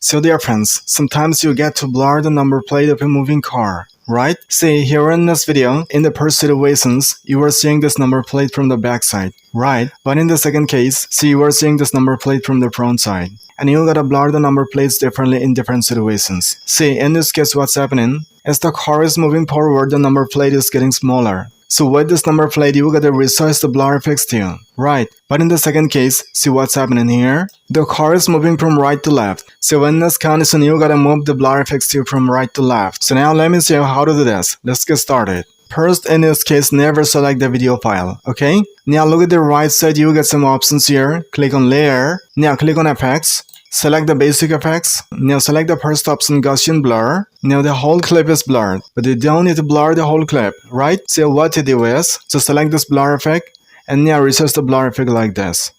So dear friends, sometimes you get to blur the number plate of a moving car, right? See, here in this video, in the first situations, you are seeing this number plate from the back side, right? But in the second case, see, you are seeing this number plate from the front side. And you gotta blur the number plates differently in different situations. See, in this case, what's happening? As the car is moving forward, the number plate is getting smaller. So with this number plate, you gotta resize the blur effects too, right? But in the second case, see what's happening here? The car is moving from right to left. So in this condition, you gotta move the blur effects too from right to left. So now let me show you how to do this. Let's get started. First, in this case, never select the video file, okay? Now look at the right side, you get some options here. Click on Layer. Now click on Effects. Select the basic effects. Now select the first option, Gaussian blur. Now the whole clip is blurred, but you don't need to blur the whole clip, right? So what to do is, so select this blur effect, and now resize the blur effect like this.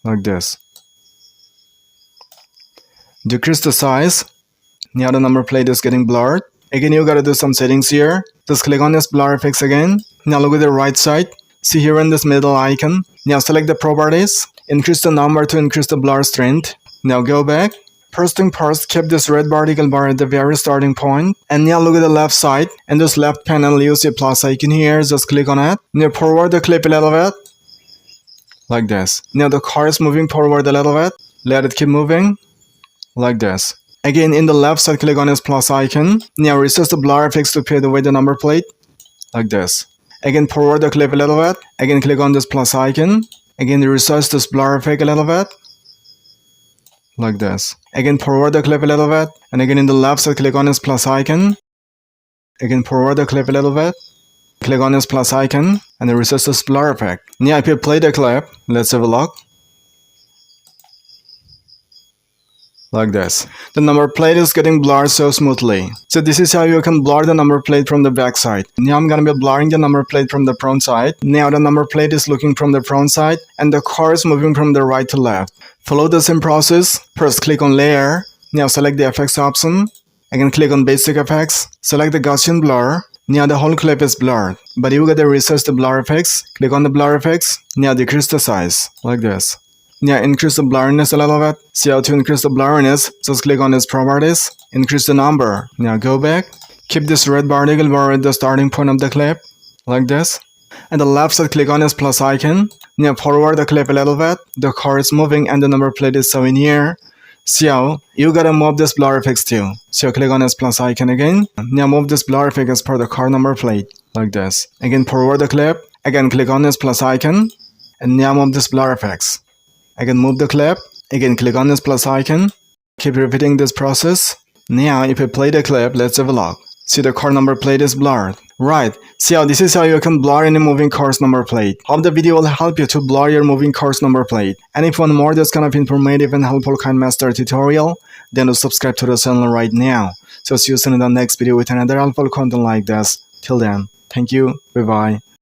Like this. Decrease the size. Now the number plate is getting blurred. Again, you gotta do some settings here. Just click on this blur effects again. Now look at the right side. See here in this middle icon. Now select the properties. Increase the number to increase the blur strength. Now go back. First thing first, keep this red vertical bar at the very starting point. And now look at the left side. In this left panel, you see a plus icon here. Just click on it. Now forward the clip a little bit. Like this. Now the car is moving forward a little bit. Let it keep moving. Like this. Again, in the left side, click on this plus icon. Now resize the blur effects to fade away the number plate. Like this. Again, forward the clip a little bit. Again, click on this plus icon. Again, resize this blur effect a little bit. Like this. Again, forward the clip a little bit. And again, in the left side, click on this plus icon. Again, forward the clip a little bit. Click on this plus icon. And then resize this blur effect. Now, if you play the clip, let's have a look. Like this. The number plate is getting blurred so smoothly. So this is how you can blur the number plate from the back side. Now I'm gonna be blurring the number plate from the front side. Now the number plate is looking from the front side and the car is moving from the right to left. Follow the same process. First click on Layer. Now select the effects option. Again click on Basic Effects. Select the Gaussian blur. Now the whole clip is blurred. But you gotta resize the blur effects. Click on the blur effects. Now decrease the size. Like this. Now increase the blurriness a little bit. See how to increase the blurriness? Just click on its properties. Increase the number. Now go back. Keep this red vertical bar at the starting point of the clip. Like this. And the left side, click on this plus icon. Now forward the clip a little bit. The car is moving and the number plate is showing here. See how you gotta move this blur effects too. So click on this plus icon again. Now move this blur effect as per the car number plate. Like this. Again forward the clip. Again click on this plus icon. And now move this blur effects. Again move the clip. Again click on this plus icon. Keep repeating this process. Now if you play the clip, let's have a look. See the car number plate is blurred. Right. See how this is how you can blur any moving car's number plate. Hope the video will help you to blur your moving car's number plate. And if you want more this kind of informative and helpful Kinemaster tutorial, then do subscribe to the channel right now. So see you soon in the next video with another helpful content like this. Till then, thank you. Bye bye.